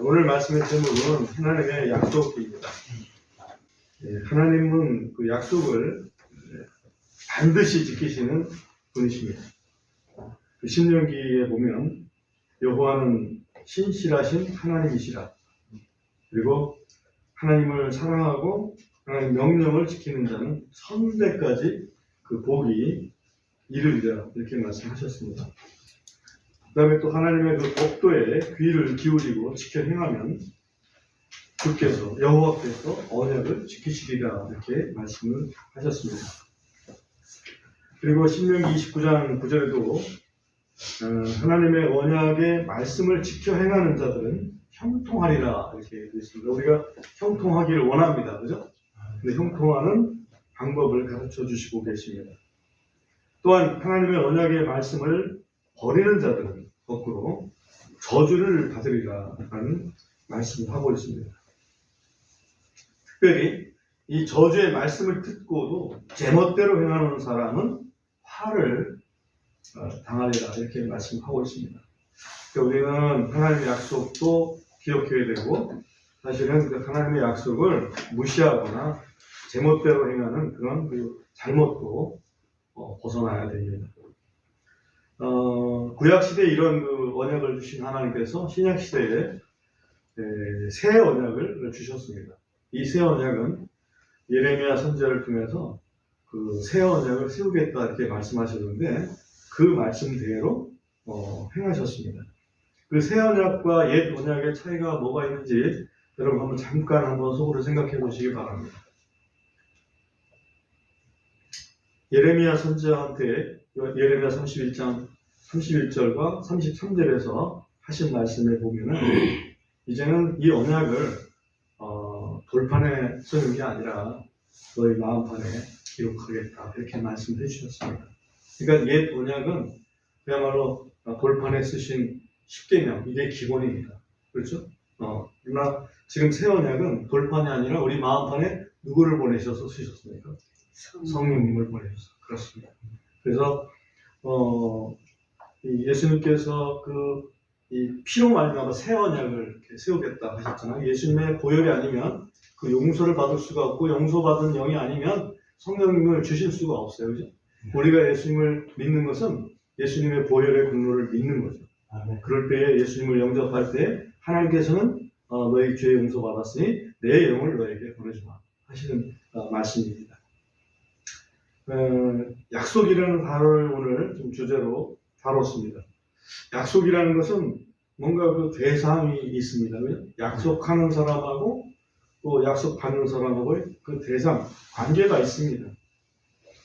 오늘 말씀의 제목은 하나님의 약속입니다. 하나님은 그 약속을 반드시 지키시는 분이십니다. 그 신명기에 보면 여호와는 신실하신 하나님이시라. 그리고 하나님을 사랑하고 하나님 명령을 지키는 자는 천대까지 그 복이 이르리라 이렇게 말씀하셨습니다. 그 다음에 또 하나님의 그 법도에 귀를 기울이고 지켜 행하면 주께서 여호와께서 언약을 지키시리라 이렇게 말씀을 하셨습니다. 그리고 신명기 29장 9절에도 하나님의 언약의 말씀을 지켜 행하는 자들은 형통하리라 이렇게 되어 있습니다. 우리가 형통하기를 원합니다. 그죠? 근데 형통하는 방법을 가르쳐 주시고 계십니다. 또한 하나님의 언약의 말씀을 버리는 자들은 거꾸로 저주를 받으리라 하는 말씀을 하고 있습니다. 특별히 이 저주의 말씀을 듣고도 제멋대로 행하는 사람은 화를 당하리라 이렇게 말씀하고 있습니다. 그러니까 우리는 하나님의 약속도 기억해야 되고 사실은 그 하나님의 약속을 무시하거나 제멋대로 행하는 그런 그 잘못도 벗어나야 됩니다. 구약시대에 이런 그 언약을 주신 하나님께서 신약시대에 새 언약을 주셨습니다. 이 새 언약은 예레미야 선지자를 통해서 그 새 언약을 세우겠다 이렇게 말씀하셨는데 그 말씀대로 행하셨습니다. 그 새 언약과 옛 언약의 차이가 뭐가 있는지 여러분 한번 잠깐 속으로 생각해 보시기 바랍니다. 예레미야 선지자한테 예레미야 31장 31절과 33절에서 하신 말씀에 보면은 이제는 이 언약을 돌판에 쓰는 게 아니라 너희 마음판에 기록하겠다 이렇게 말씀해 주셨습니다. 그러니까 옛 언약은 그야말로 돌판에 쓰신 십계명 이게 기본입니다. 그렇죠? 그러나 지금 새 언약은 돌판이 아니라 우리 마음판에 누구를 보내셔서 쓰셨습니까? 성령님을 보내셔서 그렇습니다. 그래서 예수님께서 이 피로 말미암아 새 언약을 이렇게 세우겠다 하셨잖아요. 예수님의 보혈이 아니면 그 용서를 받을 수가 없고 용서받은 영이 아니면 성령님을 주실 수가 없어요. 그죠? 우리가 예수님을 믿는 것은 예수님의 보혈의 공로를 믿는 거죠. 그럴 때에 예수님을 영접할 때 하나님께서는 너희 죄 용서받았으니 내 영을 너에게 보내주마 하시는 말씀입니다. 약속이라는 단어를 오늘 좀 주제로 다뤘습니다. 약속이라는 것은 뭔가 그 대상이 있습니다. 약속하는 사람하고 또 약속받는 사람하고의 그 대상, 관계가 있습니다.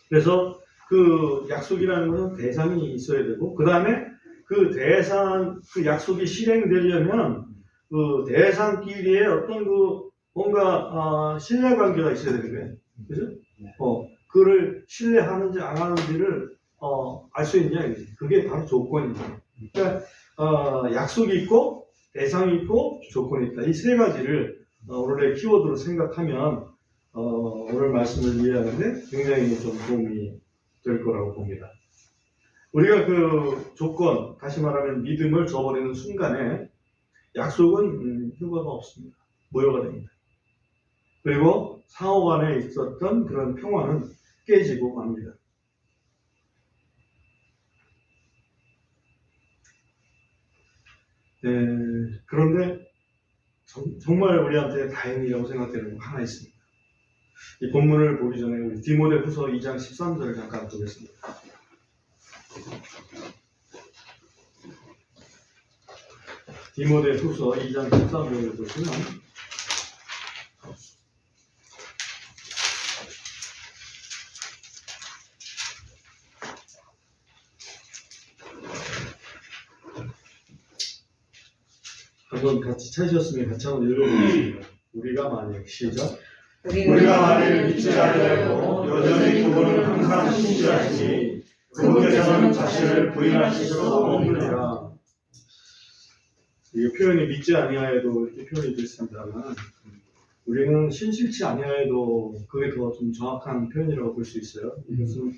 그래서 그 약속이라는 것은 대상이 있어야 되고, 그 다음에 그 대상, 그 약속이 실행되려면 그 대상끼리의 어떤 그 뭔가 신뢰관계가 있어야 되는 거예요. 그죠? 그를 신뢰하는지 안 하는지를 알 수 있냐 이거지. 그게 바로 조건입니다. 그러니까 약속이 있고 대상이 있고 조건이 있다. 이 세 가지를 오늘의 키워드로 생각하면 오늘 말씀을 이해하는데 굉장히 좀 도움이 될 거라고 봅니다. 우리가 그 조건, 다시 말하면 믿음을 저버리는 순간에 약속은 효과가 없습니다. 무효가 됩니다. 그리고 상호간에 있었던 그런 평화는 깨지고 맙니다. 그런데 정말 우리한테 다행이라고 생각되는 거 하나 있습니다. 이 본문을 보기 전에 우리 디모데후서 2장 13절을 잠깐 보겠습니다. 디모데후서 2장 13절을 보시면 한번 같이 찾으셨으면 같이 한번 읽어보겠습니다. 우리가 만약 시작 우리가 만일 믿지 아니하고 여전히 그분은 항상 신실하시니 그분께서는 자신을 부인하실 수 없느니라. 이 표현이 믿지 아니하여도 이렇게 표현이 됐습니다만 우리는 신실치 아니하여도 그게 더 좀 정확한 표현이라고 볼 수 있어요. 이것은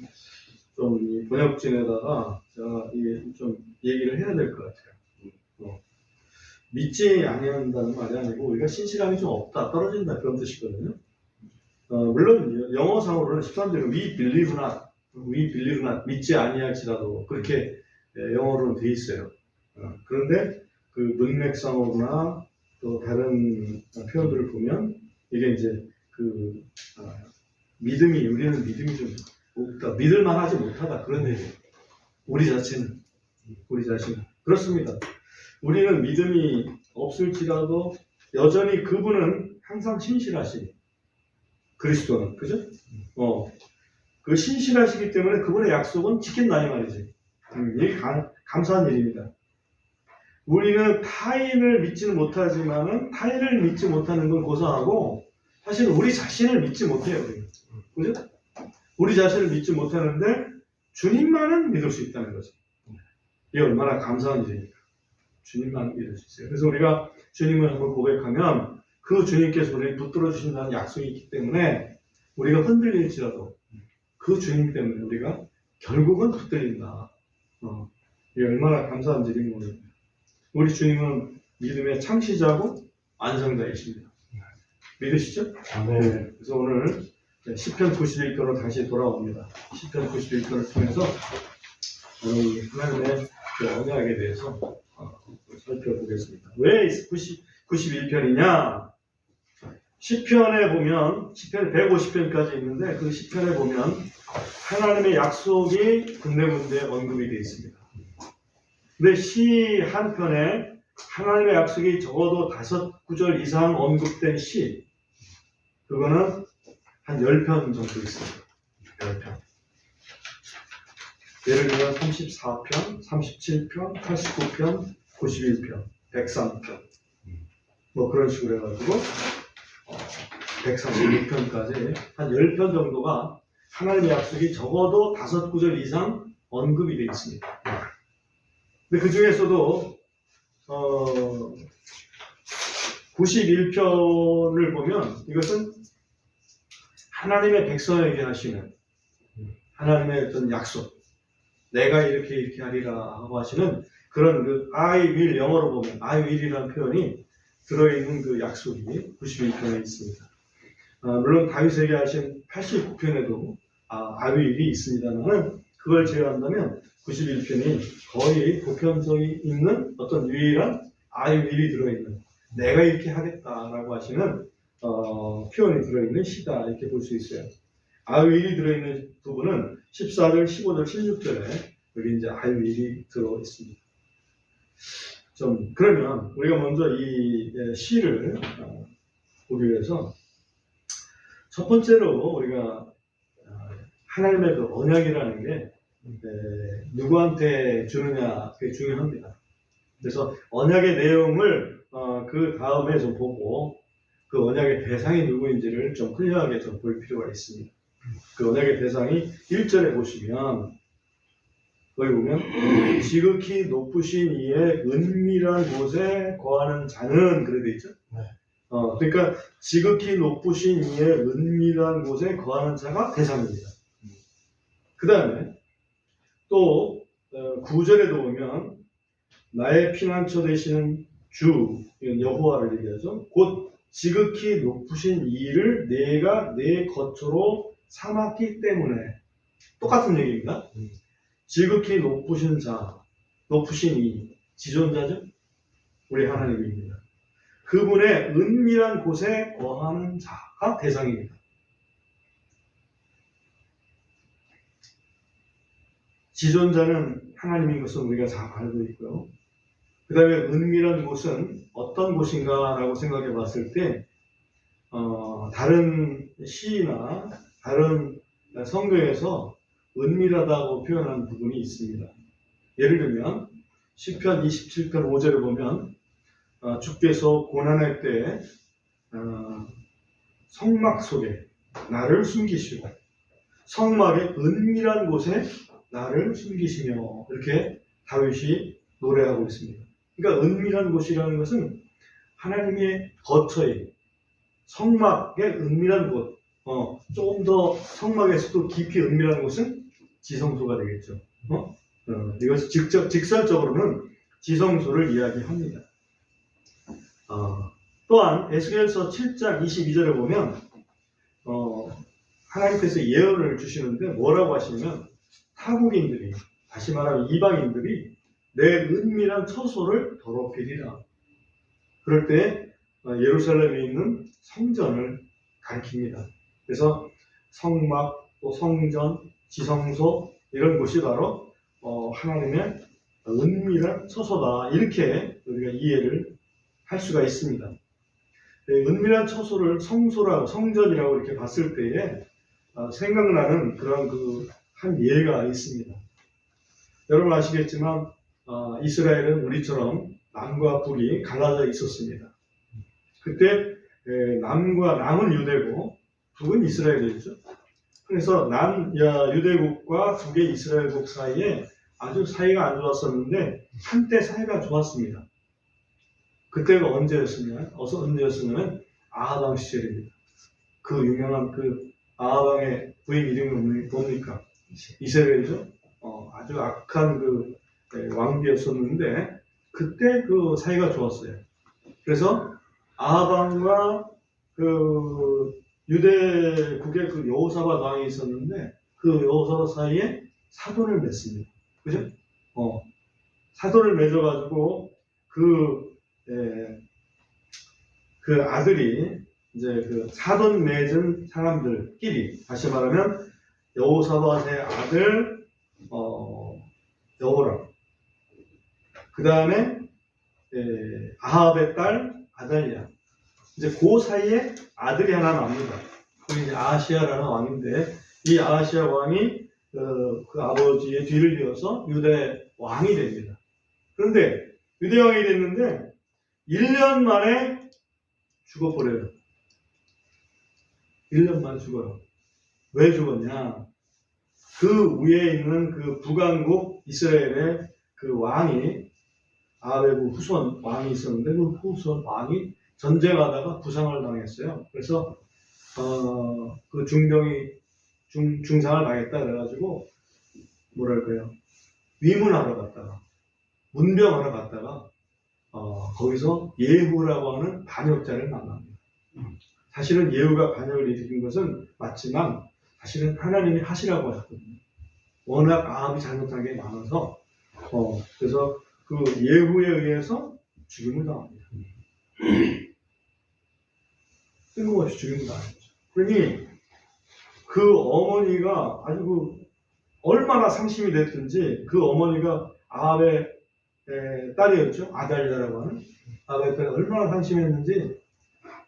좀 번역진에다가 제가 이게 좀 얘기를 해야 될 것 같아요. 믿지 아니한다는 말이 아니고 우리가 신실함이 좀 없다, 떨어진다 그런 뜻이거든요. 물론 영어상으로는 13절에 we believe not, 믿지 아니할지라도 그렇게 영어로는 돼 있어요. 그런데 그 문맥상으로나 또 다른 표현들을 보면 이게 이제 그 우리는 믿음이 좀 없다, 믿을만 하지 못하다 그런 얘기예요. 우리 자신 그렇습니다. 우리는 믿음이 없을지라도 여전히 그분은 항상 신실하시니 그리스도는 그죠? 그 신실하시기 때문에 그분의 약속은 지킨다 이 말이지. 이게 감사한 일입니다. 우리는 타인을 믿지는 못하지만은 타인을 믿지 못하는 건 고사하고 사실은 우리 자신을 믿지 못해요. 그죠? 우리 자신을 믿지 못하는데 주님만은 믿을 수 있다는 거죠. 이게 얼마나 감사한 일입니까? 주님만 믿을 수 있어요. 그래서 우리가 주님을 한번 고백하면 그 주님께서 우리를 붙들어 주신다는 약속이 있기 때문에 우리가 흔들릴지라도 그 주님 때문에 우리가 결국은 붙들린다. 이게 얼마나 감사한 일인 모릅니다. 우리 주님은 믿음의 창시자고 완성자이십니다. 믿으시죠? 네. 그래서 오늘 시편 91편으로 다시 돌아옵니다. 시편 91편을 통해서 오늘 하나님의 언약에 대해서 살펴보겠습니다. 왜 91편이냐? 시편에 보면 시편 150편까지 있는데 그 시편에 보면 하나님의 약속이 군데군데 언급이 되어 있습니다. 근데 시 한 편에 하나님의 약속이 적어도 5구절 이상 언급된 시, 그거는 한 10편 정도 있습니다. 10편. 예를 들면 34편, 37편, 89편, 91편, 103편 뭐 그런 식으로 해가지고 136편까지 한 10편 정도가 하나님의 약속이 적어도 5구절 이상 언급이 되어 있습니다. 근데 그 중에서도 91편을 보면 이것은 하나님의 백성에게 하시는 하나님의 어떤 약속, 내가 이렇게 하리라 하고 하시는 그런 그 I will, 영어로 보면 I will이라는 표현이 들어있는 그 약속이 91편에 있습니다. 물론 다윗에게 하신 89편에도 I will이 있습니다만 그걸 제외한다면 91편이 거의 보편성이 있는 어떤 유일한 I will이 들어있는, 내가 이렇게 하겠다라고 하시는 표현이 들어있는 시다 이렇게 볼 수 있어요. I will이 들어있는 부분은 14절, 15절, 16절에 여기 이제 I will이 들어있습니다. 그러면 우리가 먼저 이 시를 보기 위해서 첫 번째로 우리가 하나님의 그 언약이라는 게 누구한테 주느냐 그게 중요합니다. 그래서 언약의 내용을 그 다음에 좀 보고 그 언약의 대상이 누구인지를 좀 클리어하게 좀 볼 필요가 있습니다. 그 언약의 대상이 1절에 보시면 거기 보면 지극히 높으신 이의 은밀한 곳에 거하는 자는 그래 돼 있죠. 그러니까 지극히 높으신 이의 은밀한 곳에 거하는 자가 대상입니다. 그 다음에 또 9절에도 보면 나의 피난처 되시는 주, 이건 여호와를 얘기하죠. 곧 지극히 높으신 이를 내가 내 거처로 삼았기 때문에 똑같은 얘기입니다. 지극히 높으신 자, 높으신 이 지존자죠. 우리 하나님입니다. 그분의 은밀한 곳에 거하는 자가 대상입니다. 지존자는 하나님인 것은 우리가 잘 알고 있고요. 그 다음에 은밀한 곳은 어떤 곳인가라고 생각해 봤을 때 다른 시나 다른 성경에서 은밀하다고 표현하는 부분이 있습니다. 예를 들면 시편 27편 5절에 보면 주께서 고난의 때에 성막 속에 나를 숨기시고 성막의 은밀한 곳에 나를 숨기시며 이렇게 다윗이 노래하고 있습니다. 그러니까 은밀한 곳이라는 것은 하나님의 거처인 성막의 은밀한 곳, 조금 더 성막에서도 깊이 은밀한 곳은 지성소가 되겠죠. 이것이 직설적으로는 지성소를 이야기합니다. 또한 에스겔서 7장 22절에 보면 하나님께서 예언을 주시는데 뭐라고 하시냐면 타국인들이, 다시 말하면 이방인들이 내 은밀한 처소를 더럽히리라. 그럴 때 예루살렘에 있는 성전을 가리킵니다. 그래서 성막, 또 성전, 지성소 이런 곳이 바로 하나님의 은밀한 처소다. 이렇게 우리가 이해를 할 수가 있습니다. 은밀한 처소를 성전이라고 이렇게 봤을 때에 생각나는 그런 한 예가 있습니다. 여러분 아시겠지만 이스라엘은 우리처럼 남과 북이 갈라져 있었습니다. 그때 남은 유대고 북은 이스라엘이었죠. 그래서 유대국과 북의 이스라엘국 사이에 아주 사이가 안 좋았었는데 한때 사이가 좋았습니다. 그때가 언제였으면 아하방 시절입니다. 그 유명한 아하방의 부인 이름이 뭡니까? 이세벨이죠. 아주 악한 왕비였었는데 그때 사이가 좋았어요. 그래서 아하방과 유대국의 여호사밧 왕이 있었는데 그 여호사밧 사이에 사돈을 맺습니다. 그죠? 사돈을 맺어가지고 그 아들이 이제 사돈 맺은 사람들끼리, 다시 말하면 여호사밧의 아들 여호람, 그 다음에 아합의 딸 아달랴, 이제 그 사이에 아들이 하나 납니다. 그게 이제 아하시아라는 왕인데 이 아하시아 왕이 그 아버지의 뒤를 이어서 유대 왕이 됩니다. 그런데 유대 왕이 됐는데 1년 만에 죽어버려요. 1년 만에 죽어요. 왜 죽었냐? 그 위에 있는 북왕국 이스라엘의 왕이, 아합의 후손 왕이 있었는데 그 후손 왕이 전쟁하다가 부상을 당했어요. 그래서 중상을 당했다 그래가지고 위문하러 갔다가, 문병하러 갔다가 거기서 예후라고 하는 반역자를 만납니다. 사실은 예후가 반역을 일으킨 것은 맞지만 사실은 하나님이 하시라고 하셨거든요. 워낙 아합이 잘못한 게 많아서 그래서 예후에 의해서 죽임을 당합니다. 뜬금없이 죽임을 당합니다. 그러니 어머니가 아주 얼마나 상심이 됐든지 어머니가 아합의 딸이었죠. 아달랴라고 하는 아합의 딸이 얼마나 상심했는지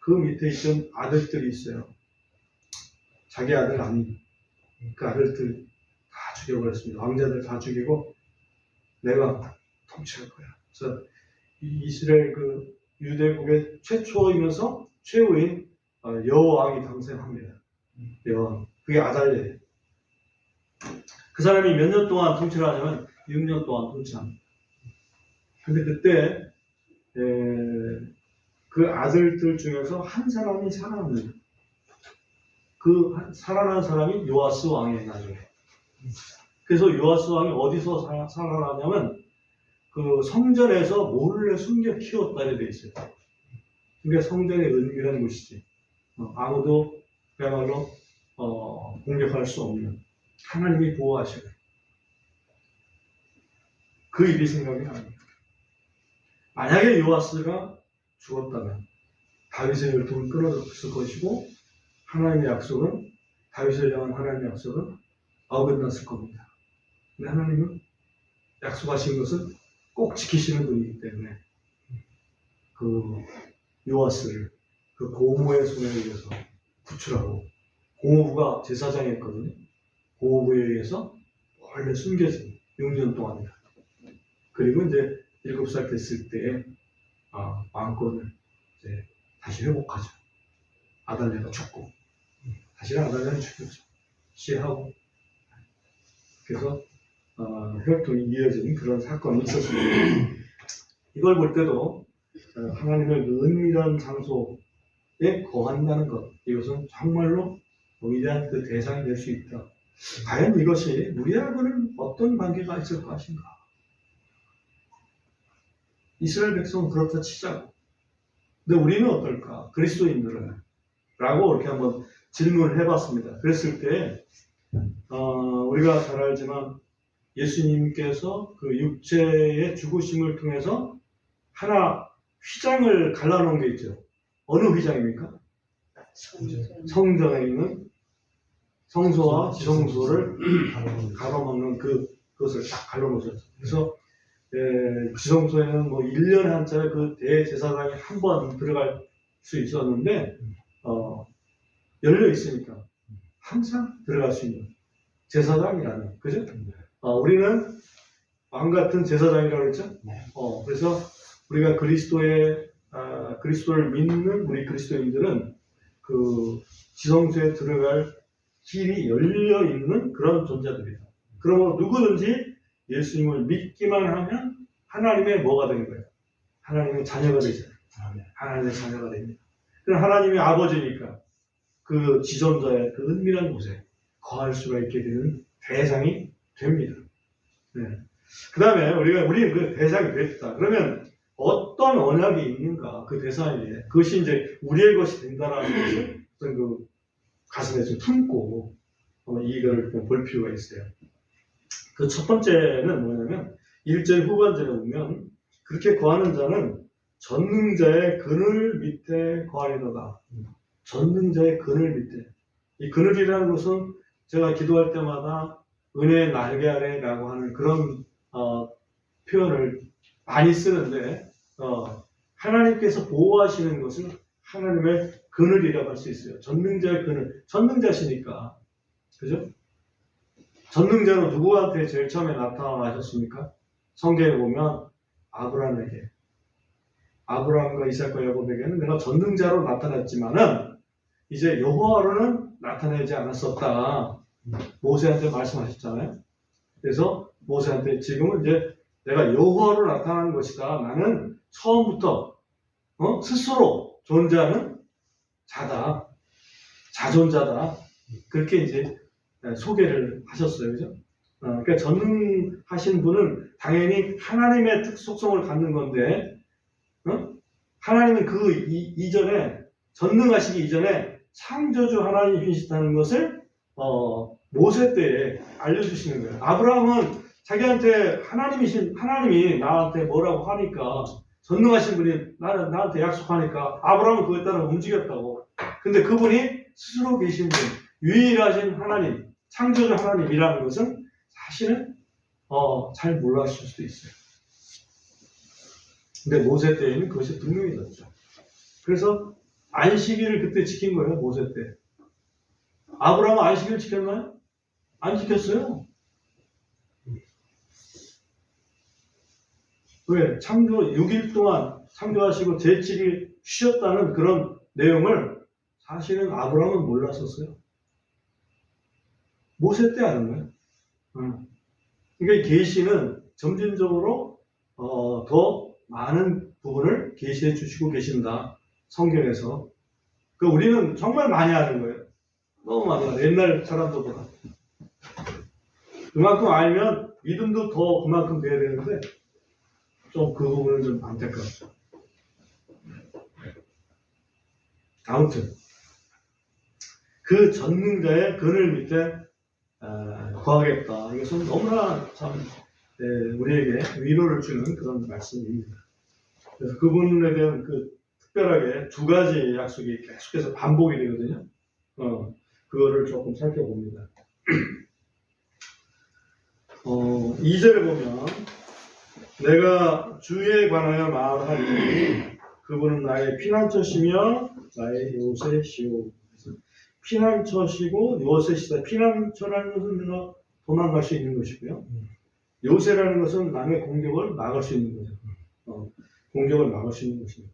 그 밑에 있던 아들들이 있어요. 자기 아들 아닌 그 아들들 다 죽여버렸습니다. 왕자들 다 죽이고 내가 통치할 거야. 그래서 이스라엘 유대국의 최초이면서 최후인 여호왕이 당선합니다. 여호왕. 그게 아달랴예요. 그 사람이 몇 년 동안 통치를 하냐면 6년 동안 통치합니다. 근데 그때 그 아들들 중에서 한 사람이 살아납니다. 살아난 사람이 요아스 왕이에요, 나중에. 그래서 요아스 왕이 어디서 살아나냐면 성전에서 몰래 숨겨 키웠다 이렇게 돼 있어요. 그러니까 성전의 은밀한 곳이지. 아무도 그야말로 공격할 수 없는 하나님이 보호하시는 그 일이 생각이 납니다. 만약에 요아스가 죽었다면 다윗의 혈통은 끊어졌을 것이고 하나님의 약속은, 다윗을 향한 하나님의 약속은 어긋났을 겁니다. 근데 하나님은 약속하신 것을 꼭 지키시는 분이기 때문에 요아스를 고모의 손에 의해서 구출하고, 고모부가 제사장이었거든요. 고모부에 의해서 원래 숨겨진 6년 동안이다. 그리고 이제 7살 됐을 때 왕권을 이제 다시 회복하죠. 아달랴가 죽고 다시 아달랴는 죽였죠. 시하고. 그래서 혈통이 이어진 그런 사건이 있었습니다. 이걸 볼 때도 하나님의 은밀한 장소에 거한다는 것, 이것은 정말로 위대한 대상이 될 수 있다. 과연 이것이 우리하고는 어떤 관계가 있을 것인가? 이스라엘 백성은 그렇다 치자고 근데 우리는 어떨까? 그리스도인들은? 라고 이렇게 한번 질문을 해봤습니다. 그랬을 때 우리가 잘 알지만 예수님께서 그 육체의 죽으심을 통해서 하나 휘장을 갈라놓은 게 있죠. 어느 휘장입니까? 성전에 있는 성소와 지성소를 가로막는 그것을 딱 갈라놓으셨죠. 그래서 지성소에는 뭐 1년에 한 차례 그 대제사장이 한 번 들어갈 수 있었는데 열려 있으니까 항상 들어갈 수 있는 제사장이라는, 그죠? 우리는 왕 같은 제사장이라고 그랬죠? 그래서 우리가 그리스도를 믿는 우리 그리스도인들은 그 지성소에 들어갈 길이 열려 있는 그런 존재들이다. 그러므로 누구든지 예수님을 믿기만 하면 하나님의 뭐가 되는 거예요? 하나님의 자녀가 되죠. 하나님의 자녀가 됩니다. 그럼 하나님의 아버지니까 그 지존자의 그 은밀한 곳에 거할 수가 있게 되는 대상이 됩니다. 네. 그 다음에 우리는 그 대상이 됐다. 그러면 어떤 언약이 있는가, 그 대상에. 그것이 이제 우리의 것이 된다라는 것을 어떤 그 가슴에 좀 품고 이거를 좀 볼 필요가 있어요. 그 첫 번째는 뭐냐면 1절 후반절에 보면 그렇게 거하는 자는 전능자의 그늘 밑에 거하리로다. 전능자의 그늘 밑에. 이 그늘이라는 것은 제가 기도할 때마다 은혜의 날개 아래라고 하는 그런 표현을 많이 쓰는데 하나님께서 보호하시는 것은 하나님의 그늘이라고 할 수 있어요. 전능자의 그늘. 전능자시니까. 그죠? 전능자로 누구한테 제일 처음에 나타나셨습니까? 성경에 보면 아브라함에게. 아브라함과 이삭과 야곱에게는 내가 전능자로 나타났지만은 이제 여호와로는 나타내지 않았었다. 모세한테 말씀하셨잖아요. 그래서 모세한테 지금은 이제 내가 여호와로 나타나는 것이다. 나는 처음부터 스스로 존재하는 자다. 자존자다. 그렇게 이제 소개를 하셨어요. 그죠? 그러니까 전능하신 분은 당연히 하나님의 속성을 갖는 건데, 하나님은 그 이전에, 전능하시기 이전에 창조주 하나님이시다는 것을 모세 때에 알려주시는 거예요. 아브라함은 자기한테 하나님이 나한테 뭐라고 하니까, 전능하신 분이 나한테 약속하니까 아브라함은 그거에 따라 움직였다고. 근데 그분이 스스로 계신 분, 유일하신 하나님, 창조주 하나님이라는 것은 사실은 잘 몰랐을 수도 있어요. 근데 모세 때에는 그것이 분명해졌죠. 그래서 안식일을 그때 지킨 거예요, 모세 때. 아브라함은 안식일 지켰나요? 안 지켰어요. 왜? 6일 동안 창조하시고 제7일 쉬었다는 그런 내용을 사실은 아브라함은 몰랐었어요. 모세 때 아는 거예요. 그러니까 계시는 점진적으로 더 많은 부분을 계시해 주시고 계신다. 성경에서. 우리는 정말 많이 아는 거예요. 너무 많이 알아요. 옛날 사람들보다. 그만큼 알면 믿음도 더 그만큼 돼야 되는데 좀 그 부분은 좀 안타깝죠. 아무튼 그 전능자의 그늘 밑에 거하겠다. 이것은 너무나 참 우리에게 위로를 주는 그런 말씀입니다. 그래서 그분에 대한 특별하게 두 가지 약속이 계속해서 반복이 되거든요. 그거를 조금 살펴봅니다. 2절에 보면 내가 주에 관하여 말하니 그분은 나의 피난처시며 나의 요새시오. 피난처시고 요새시다. 피난처라는 것은 내가 도망갈 수 있는 것이고요. 요새라는 것은 남의 공격을 막을 수 있는 거죠. 공격을 막을 수 있는 것입니다.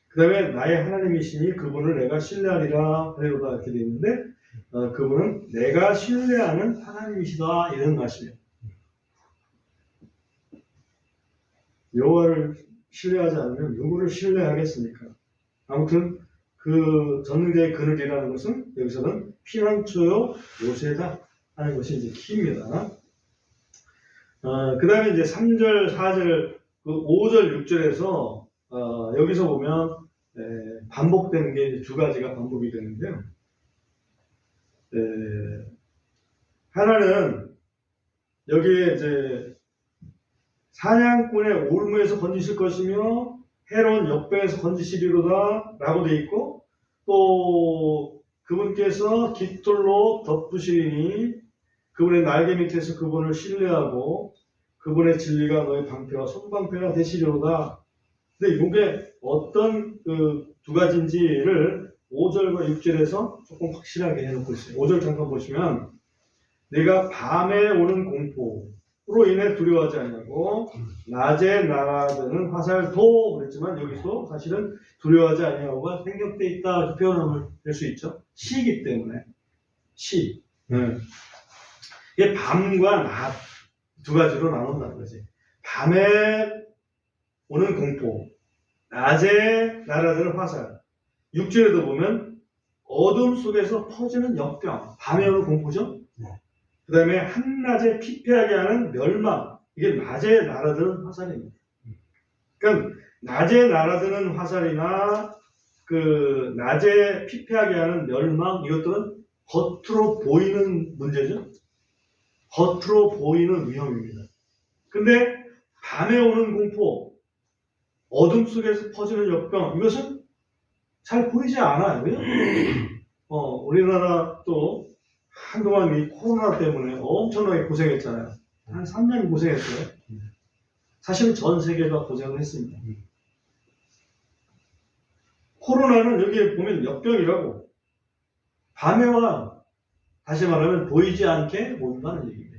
그 다음에 나의 하나님이시니 그분을 내가 신뢰하리라 하리로다 이렇게 되어 있는데 그분은 내가 신뢰하는 하나님이시다 이런 말씀이에요. 여호와를 신뢰하지 않으면 누구를 신뢰하겠습니까? 아무튼 그 전능자의 그늘이라는 것은 여기서는 피난처요 요새다 하는 것이 이제 키입니다. 그 다음에 이제 3절, 4절, 5절, 6절에서 여기서 보면 반복되는 게 이제 두 가지가 반복이 되는데요. 하나는 여기에 이제 사냥꾼의 올무에서 건지실 것이며 해로운 역병에서 건지시리로다 라고 되어 있고, 또 그분께서 깃돌로 덮으시니 그분의 날개 밑에서 그분을 신뢰하고 그분의 진리가 너의 방패와 손방패가 되시리로다. 근데 이게 어떤 그 두 가지인지를 5절과 6절에서 조금 확실하게 해놓고 있어요. 5절 잠깐 보시면 내가 밤에 오는 공포로 인해 두려워하지 아니하고 낮에 날아드는 화살도 그랬지만 여기서 사실은 두려워하지 아니하고가 생략되어 있다 이렇게 표현을 할 수 있죠. 시이기 때문에 시. 이게 밤과 낮 두 가지로 나눈다는 거지. 밤에 오는 공포, 낮에 날아드는 화살. 6절에도 보면 어둠 속에서 퍼지는 역병, 밤에 오는 공포죠. 그 다음에 한낮에 피폐하게 하는 멸망, 이게 낮에 날아드는 화살입니다. 그러니까 낮에 날아드는 화살이나 그 낮에 피폐하게 하는 멸망, 이것들은 겉으로 보이는 문제죠. 겉으로 보이는 위험입니다. 근데 밤에 오는 공포, 어둠 속에서 퍼지는 역병, 이것은 잘 보이지 않아요. 우리나라 또 한동안 이 코로나 때문에 엄청나게 고생했잖아요. 한 3년 고생했어요. 사실은 전 세계가 고생을 했습니다. 코로나는 여기에 보면 역병이라고 밤에 와, 다시 말하면 보이지 않게 온다는 얘기입니다.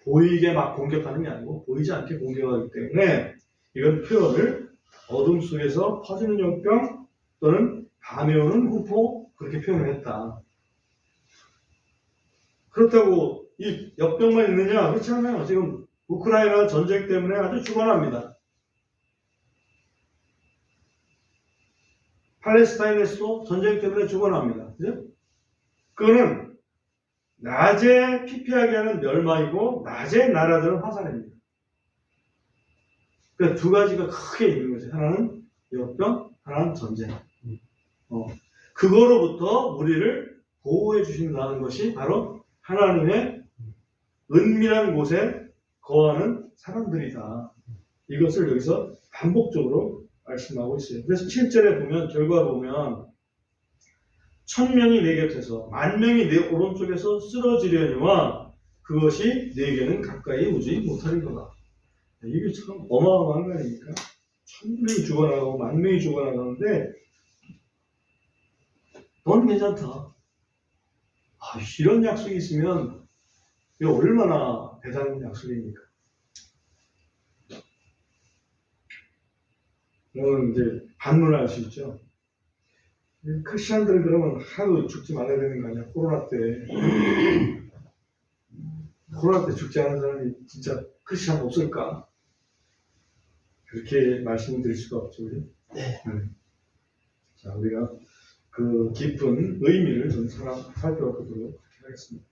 보이게 막 공격하는 게 아니고 보이지 않게 공격하기 때문에 이건 표현을 어둠 속에서 퍼지는 역병 또는 밤에 오는 공포 그렇게 표현을 했다. 그렇다고 이 역병만 있느냐? 그렇지 않아요. 지금 우크라이나 전쟁 때문에 아주 죽어납니다. 팔레스타인에서도 전쟁 때문에 죽어납니다. 그죠? 그거는 낮에 피폐하게 하는 멸망이고 낮에 날아드는 화살입니다. 그러니까 두 가지가 크게 있는 거죠. 하나는 역병, 하나는 전쟁. 그거로부터 우리를 보호해 주신다는 것이 바로 하나님의 은밀한 곳에 거하는 사람들이다. 이것을 여기서 반복적으로 말씀하고 있어요. 그래서 7절에 보면 결과 보면 1000명이 내 곁에서 10,000명이 내 오른쪽에서 쓰러지려니와 그것이 내게는 가까이 오지 못하리로다. 이게 참 어마어마한 거 아닙니까? 1000명이 죽어나가고 10,000명이 죽어나가는데 넌 괜찮다. 이런 약속이 있으면 이게 얼마나 대단한 약속입니까? 여러분 이제 반문할 수 있죠. 크리스천들은 그러면 하루 죽지 말아야 되는 거 아니야? 코로나 때. 코로나 때 죽지 않은 사람이 진짜 크리스천 없을까? 그렇게 말씀드릴 수가 없죠. 그죠? 네. 자, 우리가 그 깊은 의미를 좀 살펴보도록 하겠습니다.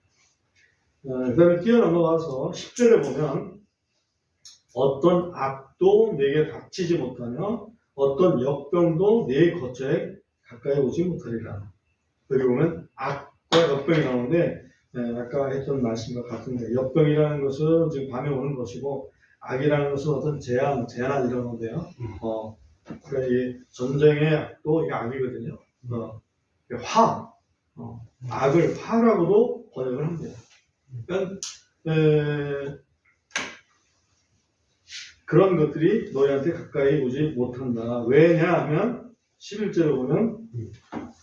그 다음에 뛰어넘어가서 10절에 보면 어떤 악도 내게 닥치지 못하며 어떤 역병도 내 거처에 가까이 오지 못하리라. 여기 보면 악과 역병이 나오는데 아까 했던 말씀과 같은데 역병이라는 것은 지금 밤에 오는 것이고 악이라는 것은 어떤 재난 이런 건데요. 그러니까 이 전쟁의 악도 이게 악이거든요. 악을 화라고도 번역을 합니다. 그러니까 그런 것들이 너희한테 가까이 오지 못한다. 왜냐하면 11절에 보면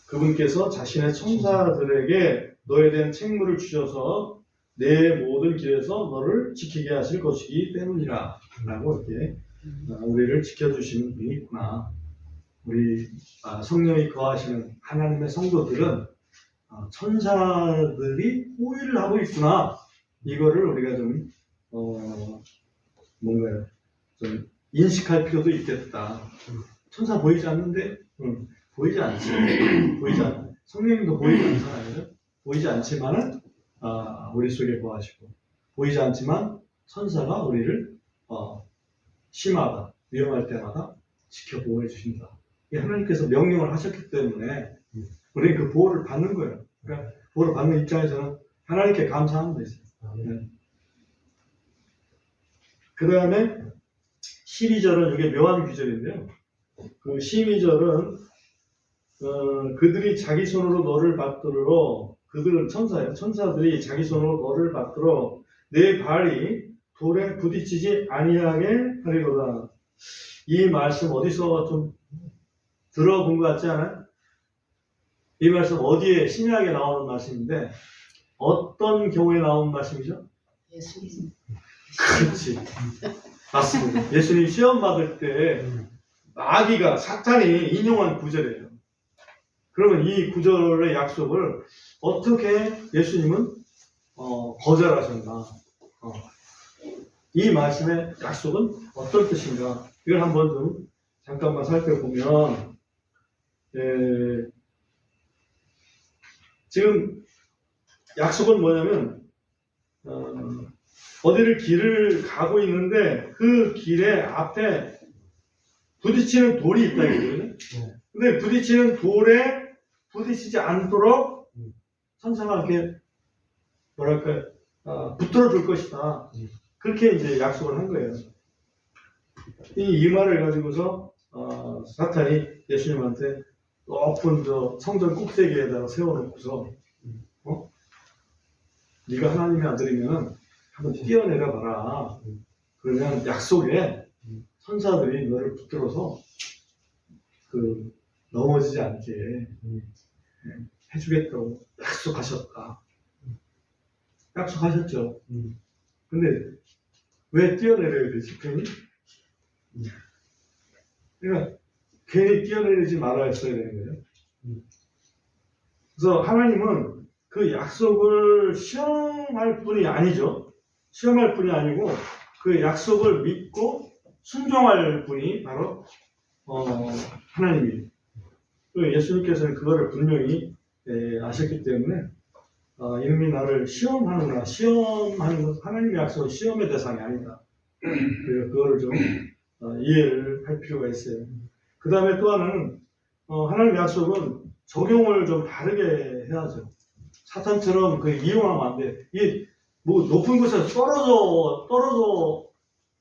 그분께서 자신의 천사들에게 너에 대한 책무를 주셔서 내 모든 길에서 너를 지키게 하실 것이기 때문이라 라고 이렇게 우리를 지켜주시는 분이 있구나. 우리 성령이 거하시는 하나님의 성도들은 천사들이 호위를 하고 있구나. 이거를 우리가 좀 뭔가요? 좀 인식할 필요도 있겠다. 천사 보이지 않는데? 보이지 않지. 성령님도 보이지 않잖아요. 보이지 않지만은 우리 속에 거하시고 보이지 않지만 천사가 우리를 심하다, 위험할 때마다 지켜보호해 주신다. 이 하나님께서 명령을 하셨기 때문에 우리는 그 보호를 받는 거예요. 그러니까 보호를 받는 입장에서는 하나님께 감사하면 되죠. 네. 그 다음에 12절은 이게 묘한 구절인데요. 그 12절은 그들이 자기 손으로 너를 받들어, 그들은 천사예요. 천사들이 자기 손으로 너를 받들어 내 발이 돌에 부딪히지 아니하게 하리로다. 이 말씀 어디서 좀 들어본 것 같지 않아요? 이 말씀 어디에 신약에 나오는 말씀인데 어떤 경우에 나오는 말씀이죠? 예수님. 그렇지. 맞습니다. 예수님 시험 받을 때 마귀가 사탄이 인용한 구절이에요. 그러면 이 구절의 약속을 어떻게 예수님은 거절하셨나? 이 말씀의 약속은 어떤 뜻인가? 이걸 한번 좀 잠깐만 살펴보면 지금 약속은 뭐냐면 어디를 길을 가고 있는데 그 길에 앞에 부딪히는 돌이 있다 이거거든요. 근데 부딪히는 돌에 부딪히지 않도록 천사가 이렇게 뭐랄까 붙들어 줄 것이다. 그렇게 이제 약속을 한 거예요. 이 말을 가지고서 사탄이 예수님한테 높은 저 성전 꼭대기에다가 세워놓고서 네가 하나님의 아들이면 한번 뛰어내려 봐라. 그러면 약속에 천사들이 너를 붙들어서 넘어지지 않게 해주겠다고 약속하셨다. 약속하셨죠. 근데 왜 뛰어내려야 되지? 그러니까 괜히 뛰어내리지 말아야 했어야 되는 거예요. 그래서 하나님은 그 약속을 시험할 뿐이 아니죠. 시험할 뿐이 아니고 그 약속을 믿고 순종할 분이 바로 하나님이에요. 예수님께서는 그거를 분명히 아셨기 때문에 이놈이 나를 시험하는구나. 시험하는 것, 하나님의 약속은 시험의 대상이 아니다. 그래서 그거를 좀 이해를 할 필요가 있어요. 그 다음에 또 하나는 하나님의 약속은 적용을 좀 다르게 해야죠. 사탄처럼 이용하면 안 돼. 이게 뭐 높은 곳에서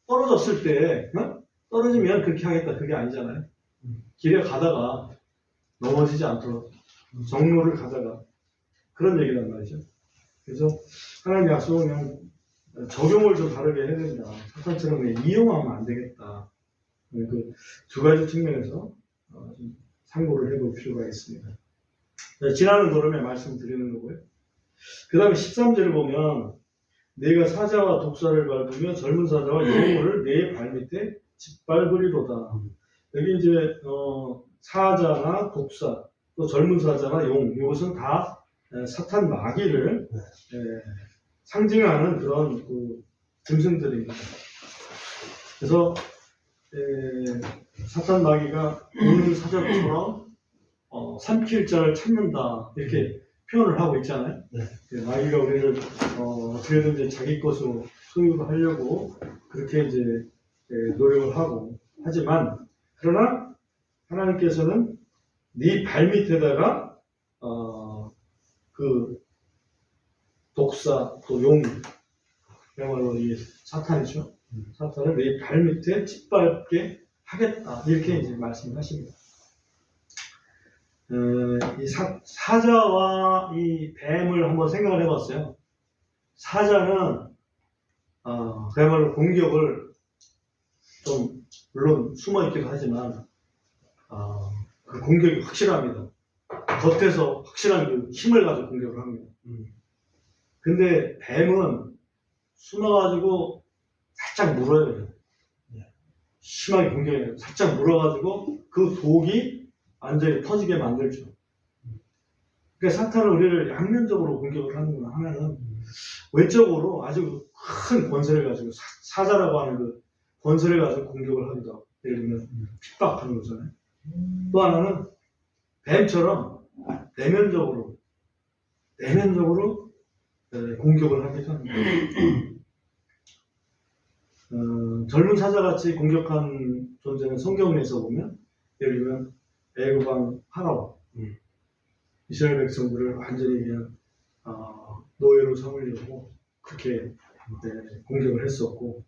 떨어졌을 때 떨어지면 그렇게 하겠다. 그게 아니잖아요. 길에 가다가 넘어지지 않도록 정로를 가다가 그런 얘기란 말이죠. 그래서 하나님의 약속은 그냥 적용을 좀 다르게 해야 된다. 사탄처럼 그냥 이용하면 안 되겠다. 그 두 가지 측면에서 좀 참고를 해볼 필요가 있습니다. 지나는 걸음에 말씀드리는 거고요. 그 다음에 13절을 보면 내가 사자와 독사를 밟으며 젊은 사자와 용을 내 발밑에 짓밟으리로다. 여기 이제 사자나 독사, 또 젊은 사자나 용, 이것은 다 사탄 마귀를 상징하는 그런 짐승들입니다. 그래서 사탄 마귀가 우는 사자처럼 삼킬 자를 찾는다 이렇게 표현을 하고 있잖아요. 마귀가 우리를 어떻게든지 자기 것으로 소유를 하려고 그렇게 이제 노력을 하고 하지만 그러나 하나님께서는 네 발밑에다가 그 독사 또 용, 그야말로 이 사탄이죠. 사탄을 네 발밑에 짓밟게 하겠다 이렇게 이제 말씀하십니다. 이 사자와 이 뱀을 한번 생각을 해봤어요. 사자는 그야말로 공격을 좀 물론 숨어 있기도 하지만 그 공격이 확실합니다. 겉에서 확실한 그 힘을 가지고 공격을 합니다. 근데 뱀은 숨어가지고 살짝 물어요. 심하게 공격해요. 살짝 물어가지고 그 독이 완전히 터지게 만들죠. 그러니까 사탄은 우리를 양면적으로 공격을 하는구나. 하나는 외적으로 아주 큰 권세를 가지고 사자라고 하는 그 권세를 가지고 공격을 하기도 하고 예를 들면 핍박하는 거잖아요. 또 하나는 뱀처럼 내면적으로 공격을 하기도 합니다. 젊은 사자같이 공격한 존재는 성경에서 보면 예를 들면 애굽 왕 파라오 이스라엘 백성들을 완전히 그냥 노예로 삼으려고 그렇게 공격을 했었고,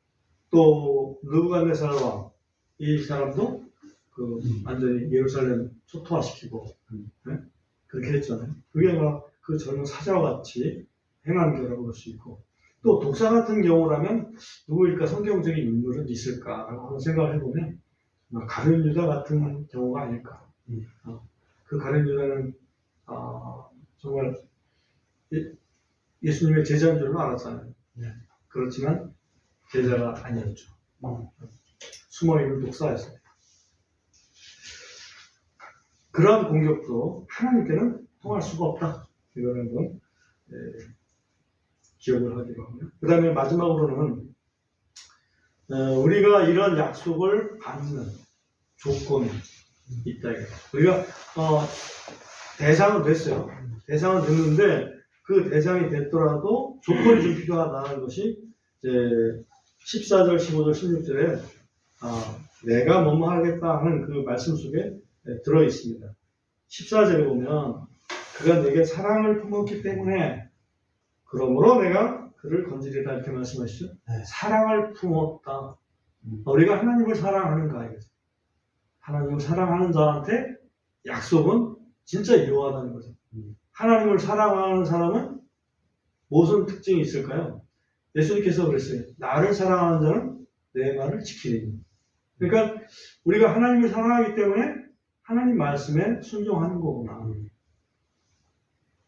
또 느부갓네살 왕 이 사람도 그 완전히 예루살렘 초토화시키고 그렇게 했잖아요. 그게 막 그 젊은 사자와 같이 행한 거라고 볼 수 있고, 또 독사 같은 경우라면 누구일까 성경적인 인물은 있을까라고 생각을 해보면 가룟 유다 같은 경우가 아닐까. 그 가룟 유다는 정말 예수님의 제자인 줄로 알았잖아요. 그렇지만 제자가 아니었죠. 숨어있는 독사였습니다. 그러한 공격도 하나님께는 통할 수가 없다. 이거는 건 기억을 하기로 하고요. 그 다음에 마지막으로는 우리가 이런 약속을 받는 조건이 있다. 우리가 대상은 됐어요. 대상은 됐는데 그 대상이 됐더라도 조건이 좀 필요하다는 것이 이제 14절, 15절, 16절에 내가 뭐뭐 하겠다 하는 그 말씀 속에 들어 있습니다. 14절에 보면 그가 내게 사랑을 품었기 때문에 그러므로 내가 그를 건지리라 이렇게 말씀하시죠. 사랑을 품었다. 우리가 하나님을 사랑하는가 이거죠. 하나님을 사랑하는 자한테 약속은 진짜 유효하다는 거죠. 하나님을 사랑하는 사람은 무슨 특징이 있을까요? 예수님께서 그랬어요. 나를 사랑하는 자는 내 말을 지키리니. 그러니까 우리가 하나님을 사랑하기 때문에 하나님 말씀에 순종하는 거구나.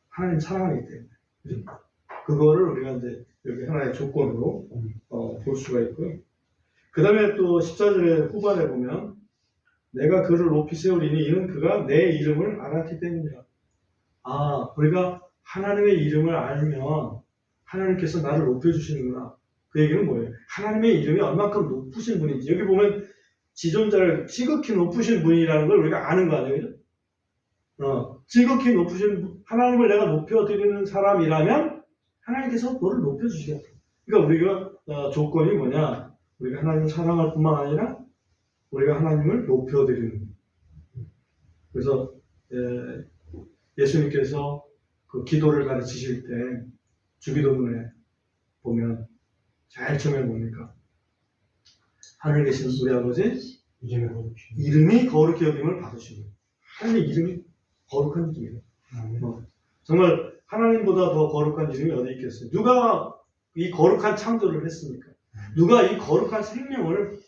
하나님 사랑하기 때문에. 그죠? 그거를 우리가 이제 여기 하나의 조건으로 볼 수가 있고요. 그 다음에 또 14절의 후반에 보면 내가 그를 높이 세우리니 이는 그가 내 이름을 알았기 때문이라. 우리가 하나님의 이름을 알면 하나님께서 나를 높여주시는구나. 그 얘기는 뭐예요? 하나님의 이름이 얼마큼 높으신 분인지. 여기 보면 지존자를 지극히 높으신 분이라는 걸 우리가 아는 거 아니에요? 지극히 높으신 하나님을 내가 높여드리는 사람이라면 하나님께서 너를 높여주시겠다. 그러니까 우리가 조건이 뭐냐? 우리가 하나님을 사랑할 뿐만 아니라 우리가 하나님을 높여드리는. 그래서 예수님께서 그 기도를 가르치실 때 주기도문에 보면 제일 처음에 뭡니까? 하늘에 계신 우리 아버지 이름이 거룩히 여김을 받으시고, 하나님의 이름이 거룩한 이름이에요. 정말 하나님보다 더 거룩한 이름이 어디 있겠어요? 누가 이 거룩한 창조를 했습니까? 누가 이 거룩한 생명을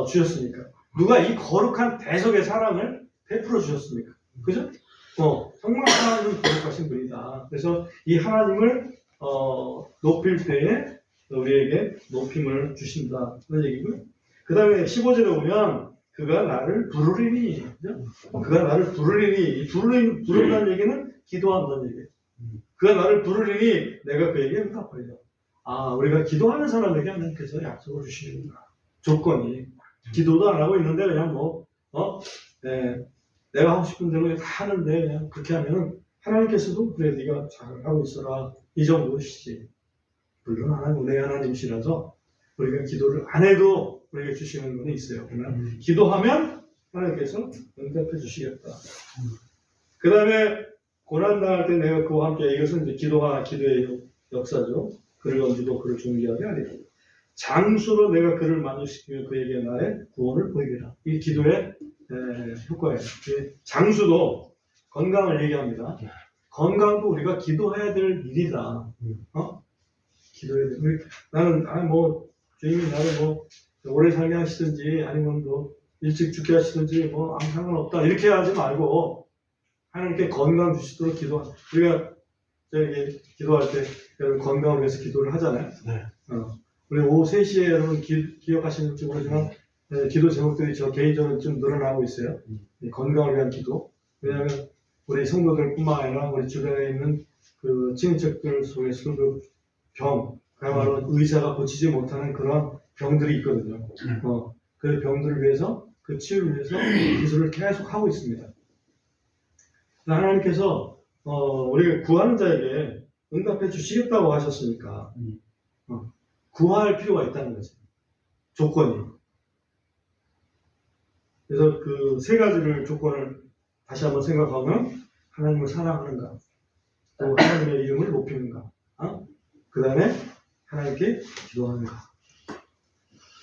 주셨습니까? 누가 이 거룩한 대속의 사랑을 베풀어 주셨습니까? 그죠? 정말 하나님은 거룩하신 분이다. 그래서 이 하나님을 높일 때에 우리에게 높임을 주신다. 그런 얘기고요. 그 다음에 15절에 보면 그가 나를 부르리니. 그죠? 그가 나를 부르리니. 이 부른다는 얘기는 기도한다는 얘기예요. 그가 나를 부르리니 내가 그에게 응답하리라. 우리가 기도하는 사람에게 하나님께서 약속을 주시는구나. 조건이. 기도도 안 하고 있는데 그냥 내가 하고 싶은 대로 다 하는데 그냥 그렇게 하면은 하나님께서도 그래 네가 잘 하고 있어라 이 정도시지. 물론 하나님 은혜의 하나님이시라서 우리가 기도를 안 해도 우리에게 주시는 건 있어요. 그러나 기도하면 하나님께서 응답해 주시겠다. 그 다음에 고난당할 때 내가 그와 함께, 이것은 이제 기도의 역사죠. 그를 건지도 그를 존귀하게 하리라. 장수로 내가 그를 만족시키며 그에게 나의 구원을 보이리라. 이 기도의 효과예요. 장수도 건강을 얘기합니다. 건강도 우리가 기도해야 될 일이다. 기도해야 돼. 나는 주님이 나를 오래 살게 하시든지 아니면 일찍 죽게 하시든지 아무 상관없다 이렇게 하지 말고 하나님께 건강 주시도록 기도하자. 우리가 저기 기도할 때 여러분 건강을 위해서 기도를 하잖아요. 우리 오후 3시에 여러분 기억하시는지 모르지만 기도 제목들이 저 개인적으로 좀 늘어나고 있어요. 건강을 위한 기도. 왜냐하면 우리 성도들뿐만 아니라 우리 주변에 있는 그 친인척들 속에서도 그야말로 의사가 고치지 못하는 그런 병들이 있거든요. 그 병들을 위해서, 그 치유를 위해서 기도를 계속 하고 있습니다. 하나님께서 우리가 구하는 자에게 응답해 주시겠다고 하셨으니까 구할 필요가 있다는 거죠. 조건이. 그래서 그 3가지를 조건을 다시 한번 생각하면 하나님을 사랑하는가, 또 하나님의 이름을 높이는가, 그 다음에 하나님께 기도하는가,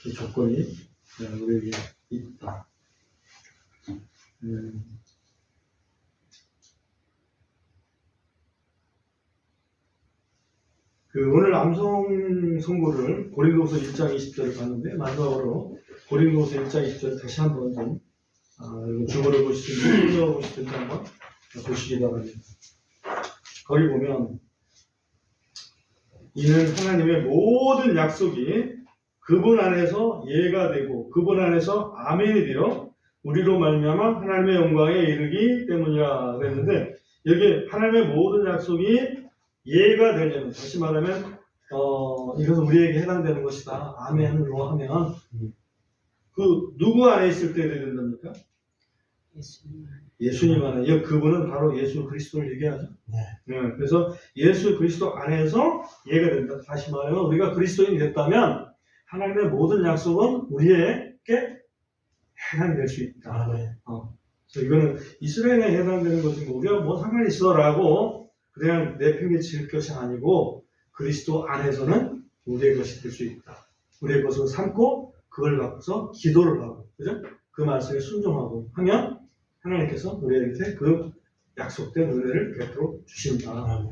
이 조건이 우리에게 있다. 오늘 암송 선고를 고린도서 1장 20절을 봤는데, 마지막으로 고린도서 1장 20절 다시 한번 좀 주보를 보시든지 읽어보시든지 한번 보시기 바랍니다. 거기 보면 이는 하나님의 모든 약속이 그분 안에서 예가 되고 그분 안에서 아멘이 되어 우리로 말미암아 하나님의 영광에 이르기 때문이라 그랬는데, 여기 하나님의 모든 약속이 예가 되려면, 다시 말하면 이것은 우리에게 해당되는 것이다, 아멘으로 하면 누구 안에 있을 때 된답니까? 예수님 안에. 그분은 바로 예수 그리스도를 얘기하죠. 그래서 예수 그리스도 안에서 예가 된다. 다시 말하면 우리가 그리스도인이 됐다면 하나님의 모든 약속은 우리에게 해당될 수 있다. 그래서 이거는 이스라엘에 해당되는 것이 우리가 뭐 상관이 있어라고 그냥 내팽개칠 것이 아니고, 그리스도 안에서는 우리의 것이 될 수 있다. 우리의 것을 삼고 그걸 갖고서 기도를 하고, 그죠? 그 말씀에 순종하고 하면 하나님께서 우리에게 그 약속된 은혜를 베풀어 주신다.